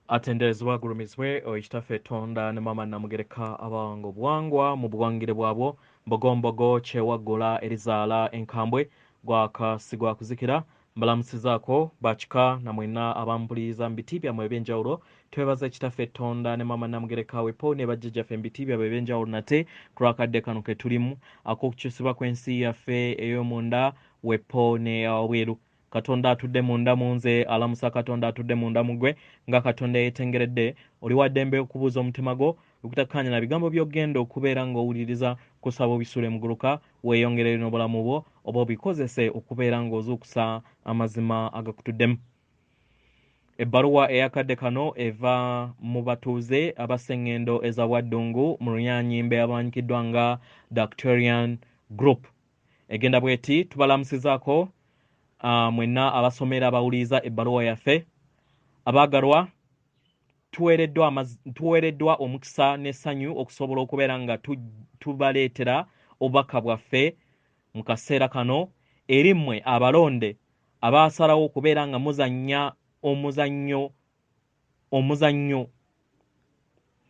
Atendezebwa gulumizibwe ekitaffe Tonda ne mama namugereka abango bwangwa mu bwangire bwabo mbogombogo kyewaggula erizaala enkambwe gwakasigwa kuzikira mbalamusizaako bakika na mwena abampuliza mu biti byammwe ebyenjawulo twebaza ekitaffe Tonda ne mama namugereka wepo ne bajjajjaffe mu biti byabwe ebyenjawulo nate kulwakadde kano ke tulimu ak'okukyusibwa kw'ensi yaffe ey'omunda wepo ne obweru. Katonda atudde munda munze alamusa Katonda atudde munda mugwe nga Katonda yetengeredde oli waddembe okubuuza omutima gwo okutakkaanya na bigambo by'ogenda okubeera ng'owuliriza kusaba obisule muguluka weeyongerere n'obulamu bwo oba obikozese okubeera ng'ozuukusa amazima agakutuddemu. Ebbaluwa eyakadde kano eva mu batuuze aba Sengendo eza Bwaddungu mu Runyaanyimbe abamanyikiddwa nga Dacterian Group. Egenda bweti tubalamusizaako mwenna abasomera abawuliza ebbaluwa yaffe abaagalwa tuweereddwa omukisa n'essanyu okusobola okubeera nga tubaleetera obubaka bwaffe mu kaseera kano eri mmwe abalonde abaasalawo okubeera nga muzannya omuzannyo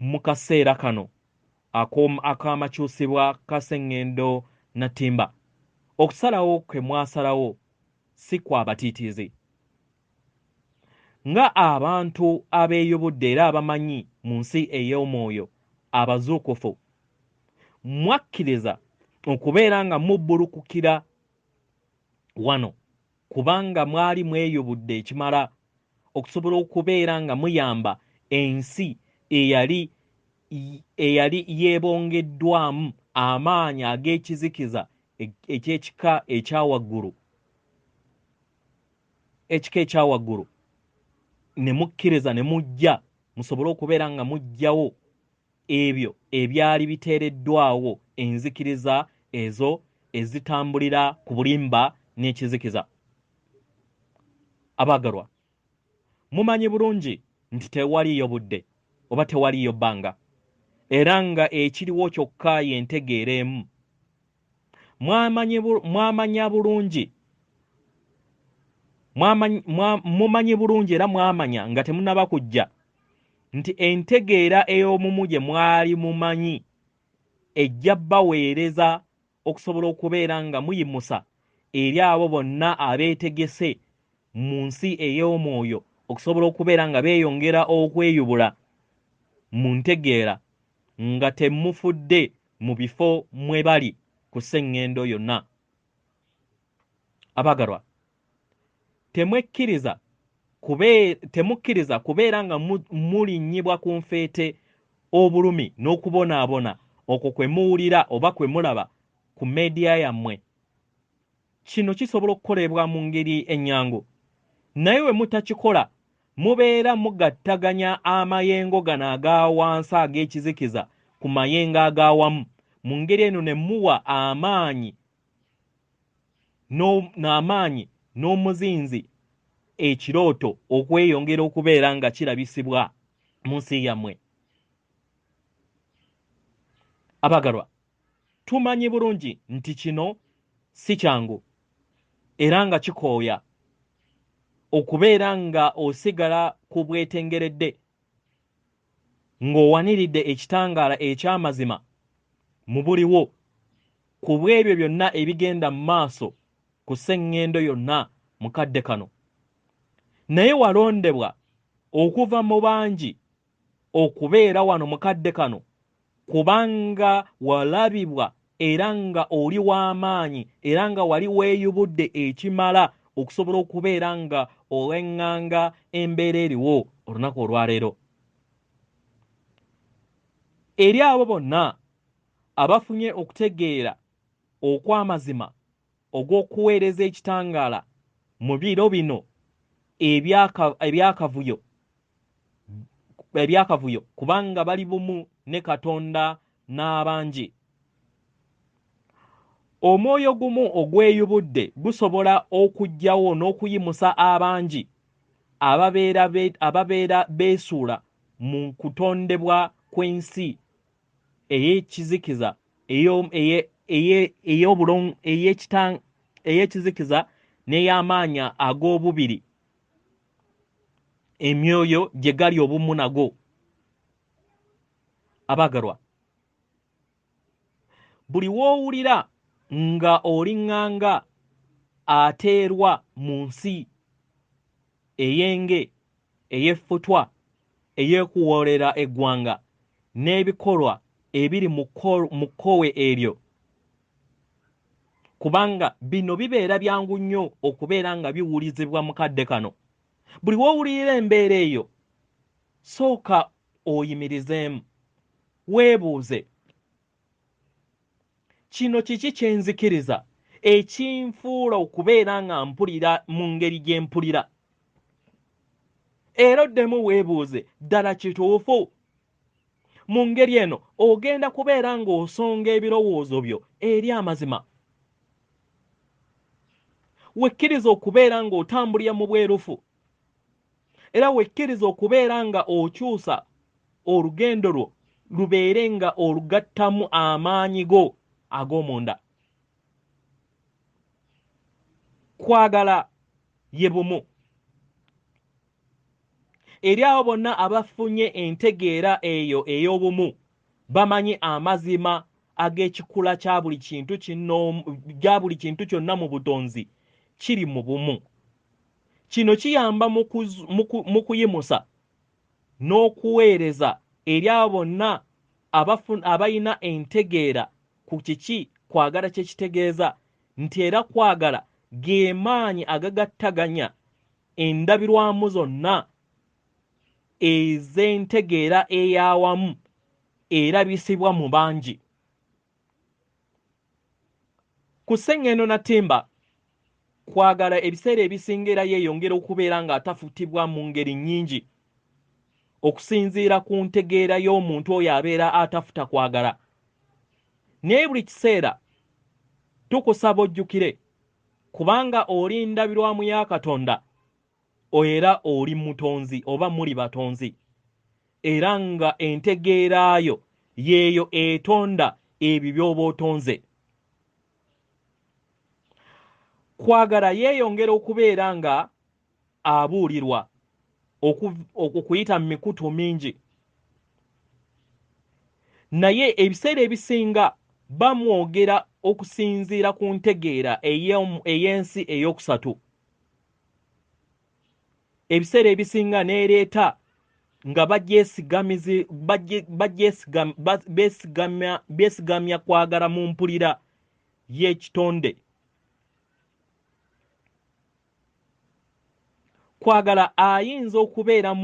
mu kaseera kano ak'amakyusibwa ka Sengendo Natimba. Okusalawo kwe mwasalawo si kwa batiitiizi. Nga abantu abeeyubudde era abamanyi mu nsi ey'omwoyo abazuukufu mwakkiriza okubeera nga mubbulukukira wano kubanga mwali mweyubudde ekimala okusobola okubeera nga muyamba ensi eyali yeebongeddwamu amaanyi ag'ekizikiza eky'ekika ekyawaggulu ne mukkiriza ne mujja musobole okubeera nga mujjawo ebyo ebyali biteereddwawo enzikiriza ezo ezitambulira ku bulimba n'ekizikiza. Abaagalwa, mumanyi bulungi nti tewaliyo budde oba tewaliyo bbanga era nga ekiriwo kyokka y'entegeera emu. Mumanyi bulungi era mwamanya nga temunnaba kujja nti entegeera ey'omumu gye mwali mumanyi ejja baweereza okusobola okubeera nga muyimusa eri abo bonna abeetegese mu nsi ey'omwoyo okusobola okubeera nga beeyongera okweyubula mu ntegeera nga temufudde mu bifo mwe bali ku Sengendo yonna. Abaagalwa, temukkiriza kubeera nga mulinnyibwa ku nfeete obulumi n'okubonaabona okwo kwe muwulira oba kwe mulaba ku meediya yammwe. Kino kisobola okukolebwa mu ngeri ennyangu, naye we mutakikola mubeera mugattaganya amayengo gano aga wansi ag'ekizikiza ku mayengo ag'awamu. Mu ngeri eno ne muwa amaanyi n'omuzinzi ekirooto okweyongera okubeera nga kirabisibwa mu nsi yammwe. Abaagalwa, tumanyi bulungi nti kino si kyangu era nga kikooya okubeera nga osigala ku bwetengeredde ng'owaniridde ekitangaala eky'amazima mu buliwo ku bw'ebyo byonna ebigenda mu maaso ku Sengendo yonna mu kadde kano. Naye walondebwa okuva mu bangi okubeera wano mu kadde kano kubanga walabibwa era nga oli w'amaanyi era nga wali weeyubudde ekimala okusobola okubeera nga oweŋŋanga embeera eriwo olunaku olwaleero. Eri abo bonna abafunye okutegeera okw'amazima ogw'okuweereza ekitangaala mu biro bino ebyakavuyo kubanga bali bumu ne Katonda n'abangi. Omwoyo gumu ogweyubudde gusobola okuggyawo n'okuyimusa abangi ababeera beesuula mu kutondebwa kw'ensi ey'ekizikiza ey'ekizikiza n'ey'amaanyi ag'obubiri emyoyo gye gali obumu nago. Abagalwa, buli woowulira nga olinganga ateerwa mu nsi eyenge, ey'effutwa, ey'ekuwoolera eggwanga n'ebikolwa ebiri mu kkowe eryo, kubanga bino bibeera byangu nnyo okubeera nga biwulizibwa mu kadde kano. Buli woowulira embeera eyo, sooka oyimirizeemu, weebuuze, kino kiki kye nzikiriza ekinfuula okubeera nga mpulira mu ngeri gye mpulira? Era oddemu weebuuze, ddala kituufu? Mu ngeri eno ogenda kubeera ng'osonga ebirowoozo byo eri amazima. Wekkiriza okubeera ng'otambulira mu bwerufu, era wekkiriza okubeera nga okyusa olugendo lwo lubeere nga olugattamu amaanyi go ag'omunda. Kwagala ye bumu. Eri abo bonna abafunye entegeera eyo ey'obumu, bamanyi amazima ag'ekikula kya buli kintu kyonna mu butonzi kiri mu bumu. Kino kiyamba mu kuyimusa n'okuweereza eri abo bonna abalina entegeera ku kiki kwagala kye kitegeeza, nti era kwagala ge maanyi agagattaganya endabirwamu zonna ez'entegeera ey'awamu erabisibwa mu bangi. Ku Ssengendo Natimba, kwagala ebiseera ebisinga yeeyongera okubeera ng'atafutibwa mu ngeri nnyingi okusinziira ku ntegeera y'omuntu oyo abeera atafuta kwagala. Naye buli kiseera tukusaba ojjukire, kubanga oli ndabirwamu ya Katonda, era oli mutonzi oba muli batonzi, era nga entegeera yo yeeyo etonda ebyo by'oba otonze. Kwagala yeeyongera okubeera nga abuulirwa okuyita mu mikutu mingi, naye ebiseera ebisinga bamwogera okusinziira ku ntegeera ey'ensi ey'okusatu. Ebiseera ebisinga neereeta nga beesigamya kwagala mu mpulira y'ekitonde. Kwagala ayinza okubeera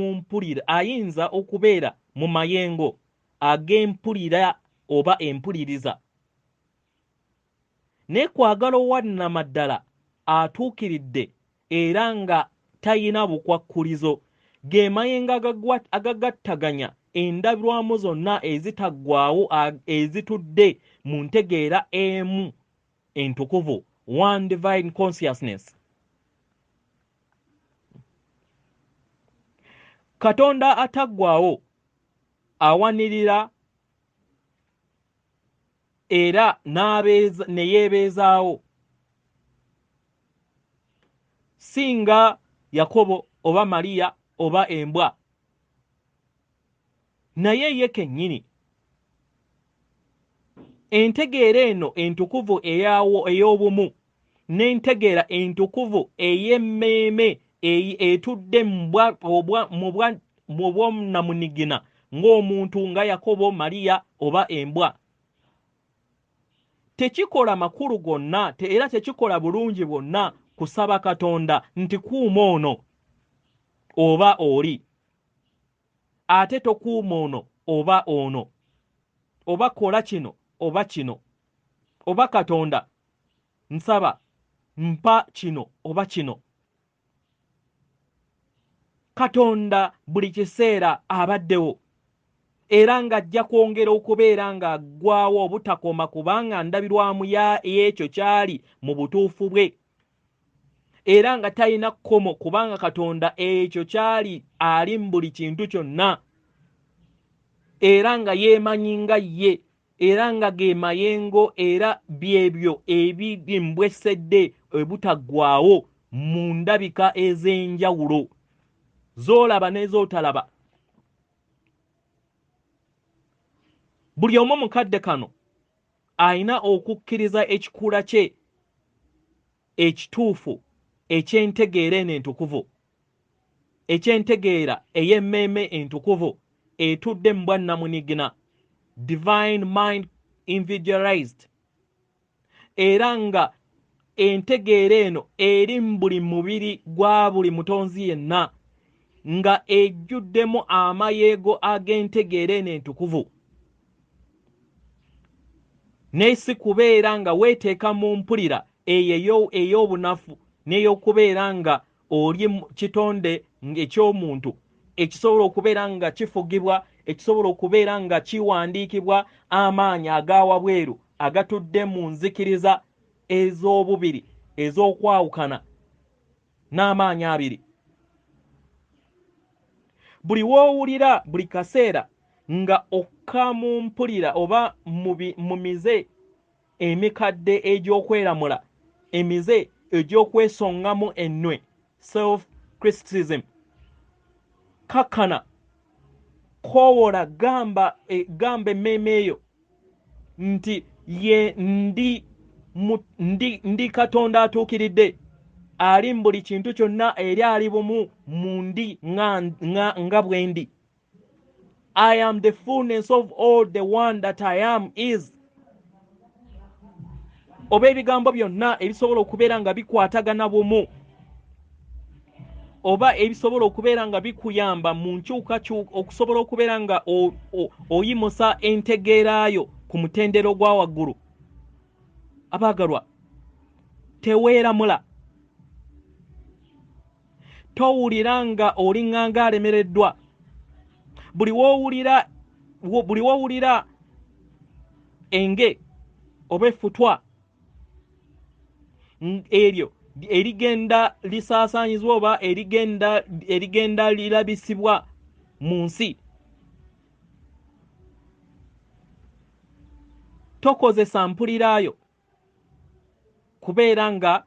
mu mayengo ag'empulira oba empuliriza, naye kwagala owannamaddala atuukiridde era nga tayina bukwakkulizo, ge mayengo agagattaganya endabirwamu zonna ezitaggwaawo ezitudde mu ntegeera emu entukuvu, one divine consciousness. Katonda ataggwaawo awanirira era ne yeebeezaawo, singa Yakobo oba Mariya oba embwa, naye ye kennyini. Entegeera eno entukuvu ey'obumu n'entegeera entukuvu ey'emmeeme etudde mu bwonnamunigina ng'omuntu nga Yakobo, Mariya oba embwa, tekikola makulu gonna era tekikola bulungi bwonna kusaba Katonda nti kuuma ono oba oli, ate tokuuma ono oba ono, oba kola kino oba kino, oba Katonda nsaba mpa kino oba kino. Katonda buli kiseera abaddewo era ng'ajja kwongera okubeera ng'aggwaawo obutakoma, kubanga ndabirwamu y'ekyo kyali mu butuufu bwe, era nga talina kkomo, kubanga Katonda ekyo kyali ali mu buli kintu kyonna, era nga yeemanyi nga ye, era nga ge mayengo era byebyo ebimbwesedde obutaggwaawo mu ndabika ez'enjawulo. z'olaba n'ez'otalaba. Buli omu mu kadde kano ayina okukkiriza ekikula kye ekituufu eky'entegeera eno entukuvu, eky'entegeera ey'emmeeme entukuvu etudde mu bwannamunigina, divine mind individualized, era nga entegeera eno eri mu buli mubiri gwa buli mutonzi yenna, nga ejjuddemu amayeego ag'entegeera eno entukuvu. N'esi kubeera nga weeteeka mu mpulira eyo ey'obunafu n'ey'okubeera nga oli kitonde eky'omuntu ekisobola okubeera nga kifugibwa, ekisobola okubeera nga kiwandiikibwa amaanyi agawabweru agatudde mu nzikiriza ez'obubiri ez'okwawukana n'amaanyi abiri. Buli w'owulira buli kaseera nga okka mu mpulira oba mu mize emikadde egy'okweramula, emize egy'okwesongamu ennwe, self criticism, kakkana koowola gamba emmeeme eyo nti ye ndi Katonda atuukiridde ali mu buli kintu kyonna era ali bumu mu ndi nga bwe ndi. I am the fullness of all the one that I am is. Oba ebigambo byonna ebisobola okubeera nga bikwatagana bumu, oba ebisobola okubeera nga bikuyamba mu nkyukakyuka okusobola okubeera nga oyimusa entegeerayo ku mutendero gwa waggulu. Abaagalwa, teweeramula. Towulira nga olinganga alemereddwa. Buli w'owulira enge oba effutwa eryo erigenda lisaasaanyizwa oba erigenda lirabisibwa mu nsi, tokozesa mpuliraayo kubeera nga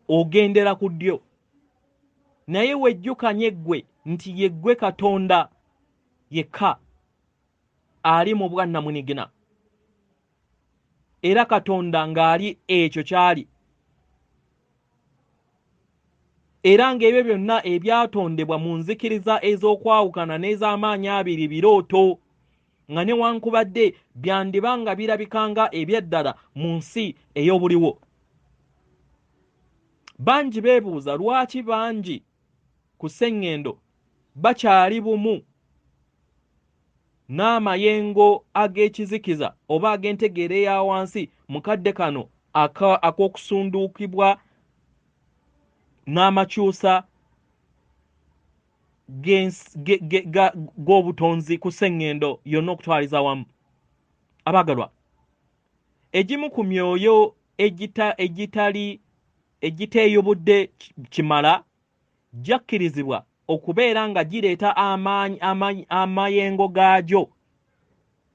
ogendera ku ddyo, naye wejjukanye ggwe nti ye ggwe Katonda yekka ali mu bwannamunigina, era Katonda ng'ali ekyo kyali, era ng'ebyo byonna ebyatondebwa mu nzikiriza ez'okwawukana n'ez'amaanyi abiri birooto, nga newankubadde byandiba nga birabikanga eby'eddala mu nsi ey'obuliwo. Bangi beebuuza lwaki bangi ku Sengendo bakyali bumu n'amayengo ag'ekizikiza oba ag'entegeera eya wansi mu kadde kano ak'okusunduukibwa n'amakyusa g'obutonzi ku Sengendo yonna okutwaliza wamu. Abaagalwa, egimu ku myoyo egiteeyubudde kimala gyakkirizibwa okubeera nga gireeta amayengo gaagyo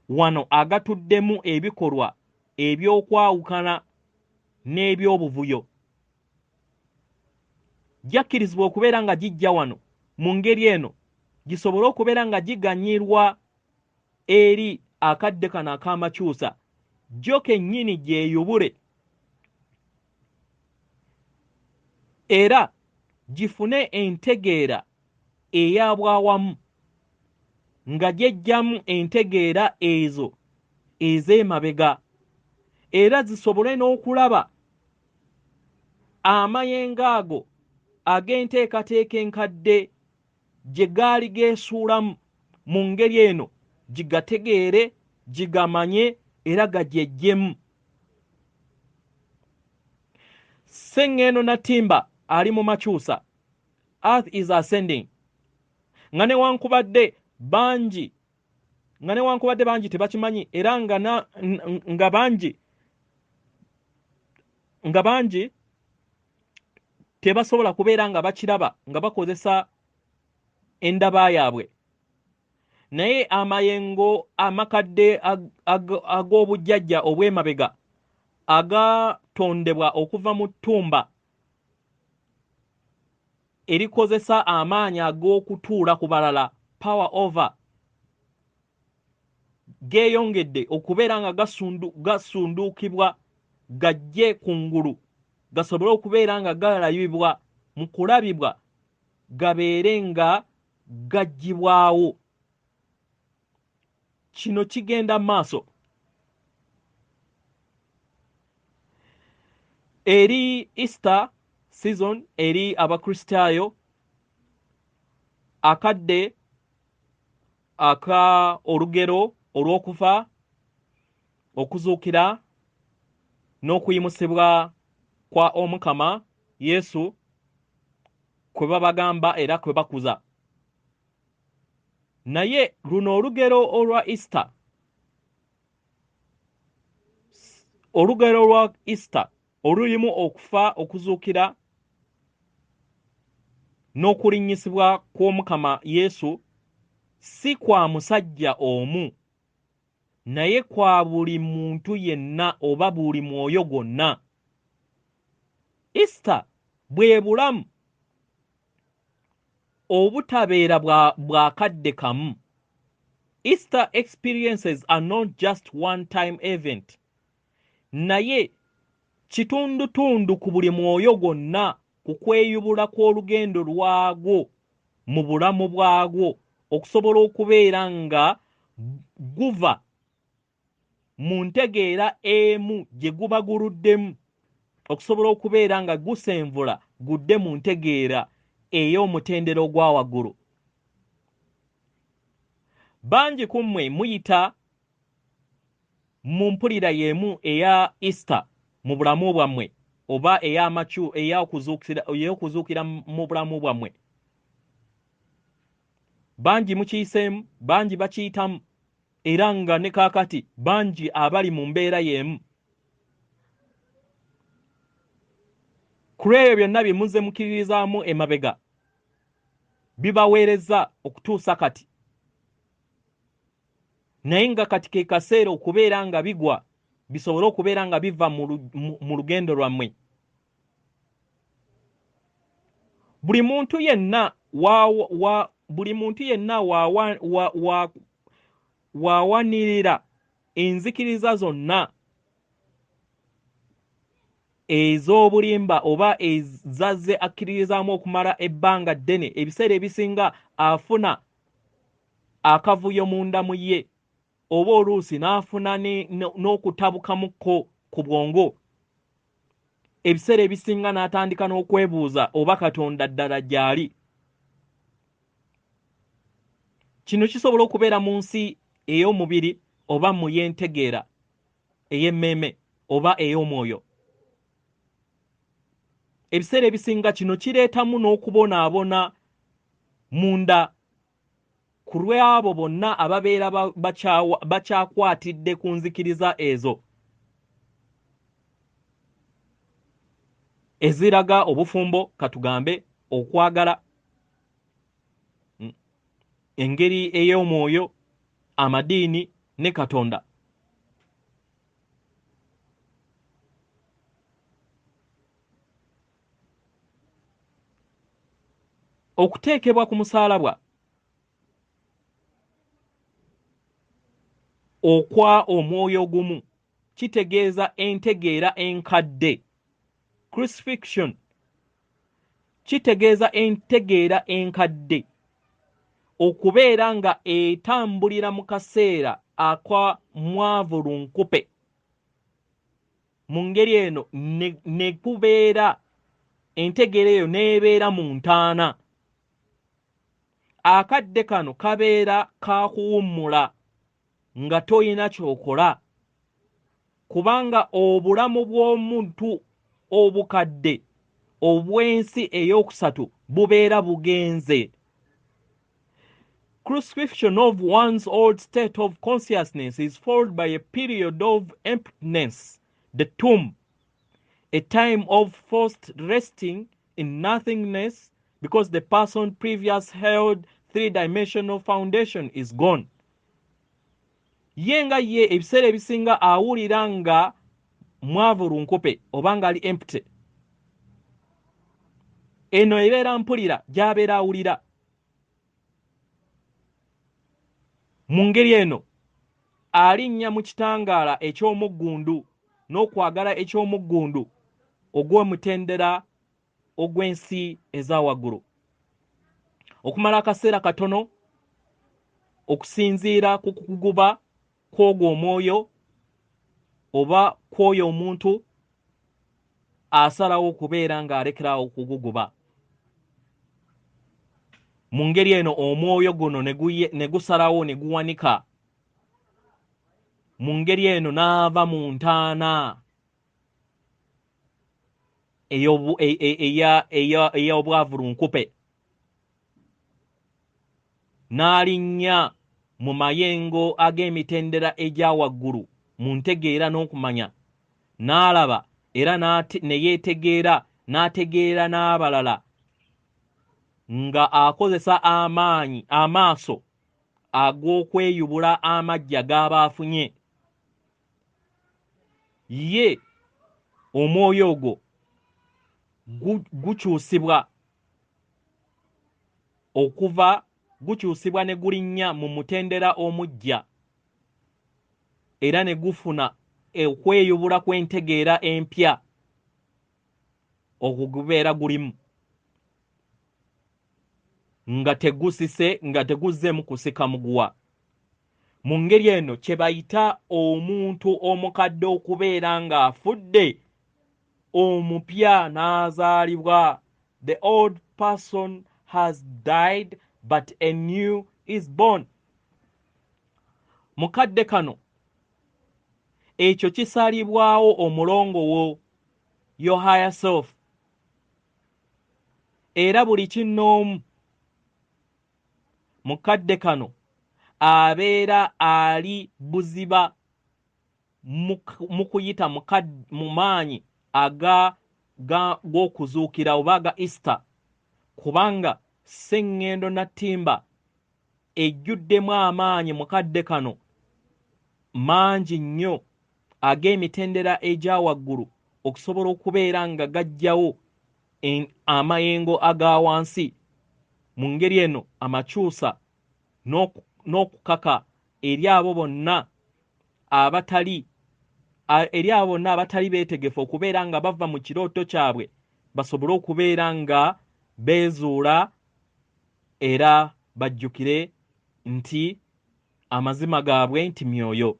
wano agatuddemu ebikolwa eby'okwawukana n'eby'obuvuyo. Gyakkirizibwa okubeera nga gijja wano mu ngeri eno gisobole okubeera nga giganyirwa eri akadde kano ak'amakyusa, gyo kennyini gyeyubule era gifune entegeera eyabwawamu nga gyejjamu entegeera ezo ez'emabega, era zisobole n'okulaba amayengo ago ag'enteekateeka enkadde gye gaali geesuulamu mu ngeri eno gigategeere, gigamanye era gajejjemu. Sengendo Natimba ali mu makyusa, earth is ascending, nga newankubadde bangi tebakimanyi era nga bangi tebasobola kubeera nga bakiraba nga bakozesa endaba yaabwe, naye amayengo amakadde ag'obujjajja obw'emabega agatondebwa okuva mu ttumba erikozesa amaanyi ag'okutuula ku balala, power over, geeyongedde okubeera nga gasunduukibwa gajje ku ngulu, gasobole okubeera nga galayibwa mu kulabibwa, gabeere nga gaggyibwawo. Kino kigenda maaso. Eri Easter season, eri abakristaayo, akadde aka olugero olw'okufa, okuzuukira n'okuyimusibwa kwa Omukama Yesu kwe babagamba era kwe bakuza. Naye luno olugero olwa Easter, olugero lwa Easter olulimu okufa, okuzuukira n'okulinnyisibwa kw'Omukama Yesu, si kwa musajja omu, naye kwa buli muntu yenna oba buli mwoyo gwonna. Easter bwe bulamu obutabeera bwa kadde kamu. Easter experiences are not just one-time event, naye kitundutundu ku buli mwoyo gwonna, ku kweyubula kw'olugendo lwagwo mu bulamu bwagwo, okusobola okubeera nga guva mu ntegeera emu gye guba guluddemu, okusobola okubeera nga gusenvula gudde mu ntegeera ey'omutendera ogwa waggulu. Bangi ku mmwe muyita mu mpulira y'emu eya Easter mu bulamu bwammwe, oba ey'okuzuukira mu bulamu bwammwe. Bangi mukiyiseemu, bangi bakiyitamu, era nga ne kaakati bangi abali mu mbeera y'emu. Ku ebyo byonna bye muzze mukiririzaamu emabega bibaweereza okutuusa kati, naye nga kati ke kaseera okubeera nga bigwa, bisobole okubeera nga biva mu lugendo lwammwe. Buli muntu yenna waawanirira enzikiriza zonna ez'obulimba oba ezazze akkiririzaamu okumala ebbanga ddene, ebiseera ebisinga afuna akavuyo munda mu ye, oba oluusi n'afuna n'okutabukamukko ku bwongo. Ebiseera ebisinga n'atandika n'okwebuuza oba Katonda ddala gy'ali. Kino kisobola okubeera mu nsi ey'omubiri oba mu y'entegeera, ey'emmeeme oba ey'omwoyo. Ebiseera ebisinga kino kireetamu n'okubonaabona munda ku lw'abo bonna ababeera bakyakwatidde ku nzikiriza ezo eziraga obufumbo, katugambe okwagala, engeri ey'omwoyo, amadiini ne Katonda. Okuteekebwa ku musaalaba okwa omwoyo gumu kitegeeza entegeera enkadde. Crucifixion kitegeeza entegeera enkadde, okubeera nga etambulira mu kaseera aka mwavulunkupe. Mu ngeri eno ne kubeera entegeera eyo n'ebeera mu ntaana. Akadde kano kabeera kakuwummula nga toyina kyokola, kubanga obulamu bw'omuntu obukadde obw'ensi ey'okusatu bubeera bugenze. Crucifixion of one's old state of consciousness is followed by a period of emptiness, the tomb, a time of forced resting in nothingness, because the person previous held three-dimensional foundation is gone. Yenga ye ebiseera ebisinga awulira nga mwavulunkupe oba nga ali empty. eno ebeera mpulira gy'abeera awulira. Mu ngeri eno alinnya mu kitangaala eky'omuggundu n'okwagala eky'omuggundu ogw'omutendera ogw'ensi eza waggulu. Okumala akaseera katono okusinziira ku kuguba kw'ogwo omwoyo oba kw'oyo omuntu asalawo okubeera ng'alekerawo okuguguba. Mu ngeri eno omwoyo guno ne gusalawo ne guwanika. Mu ngeri eno n'ava mu ntaana ey'obwavulunkupe n'alinnya mu mayengo ag'emitendera egya waggulu mu ntegeera n'okumanya, n'alaba era ne yeetegeera n'ategeera n'abalala nga akozesa amaaso ag'okweyubula amajja g'aba afunye. Ye omwoyo ogwo gukyusibwa ne gulinnya mu mutendera omujja era ne gufuna okweyubula kw'entegeera empya okugubeera gulimu nga teguzzeemu kusika muguwa. Mu ngeri eno kye bayita omuntu omukadde okubeera ng'afudde, omupya n'azaalibwa. The old person has died but a new is born. Mukadde kano ekyo kisaalibwawo omulongo wo, your higher self, era buli kinnoomu mukadde kano abeera ali buziba mu kuyita mu maanyi g'okuzuukira oba aga Easter, kubanga Sengendo Nattimba ejjuddemu amaanyi mukadde kano mangi nnyo ag'emitendera egya waggulu okusobola okubeera nga gajjawo amayengo aga wansi. Mu ngeri eno amakyusa n'okukaka eri abo bonna abatali beetegefu okubeera nga bava mu kirooto kyabwe basobole okubeera nga beezuula era bajjukire nti amazima gaabwe nti myoyo.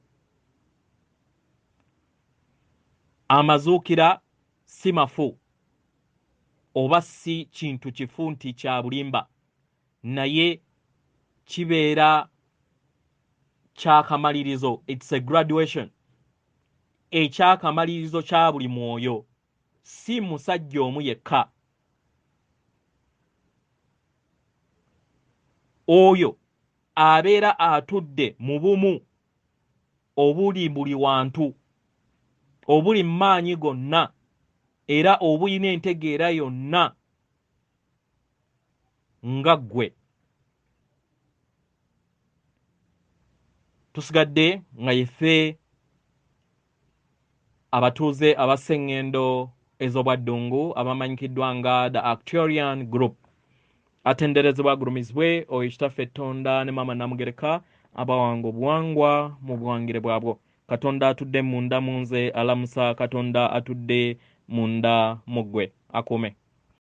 Amazuukira si mafu oba si kintu kifu nti kya bulimba, naye kibeera kyakamalirizo. It's a graduation. Ekyakamalirizo kya buli mwoyo, si musajja omu yekka. Oyo abeera atudde mu bumu obuli buli wantu, obuli maanyi gonna era obulina entegeera yonna nga ggwe. Tusigadde nga yeffe abatuuze aba Sengendo ez'obwaddungu abamanyikiddwa nga the Actuarian Group, atenderezebwa agulumizibwe oyo kitaffe Tonda ne Mama Namugereka abawanga obuwangwa mu buwangire bwabwo. Katonda atudde munda mu nze alamusa, Katonda atudde munda mu ggwe akuume.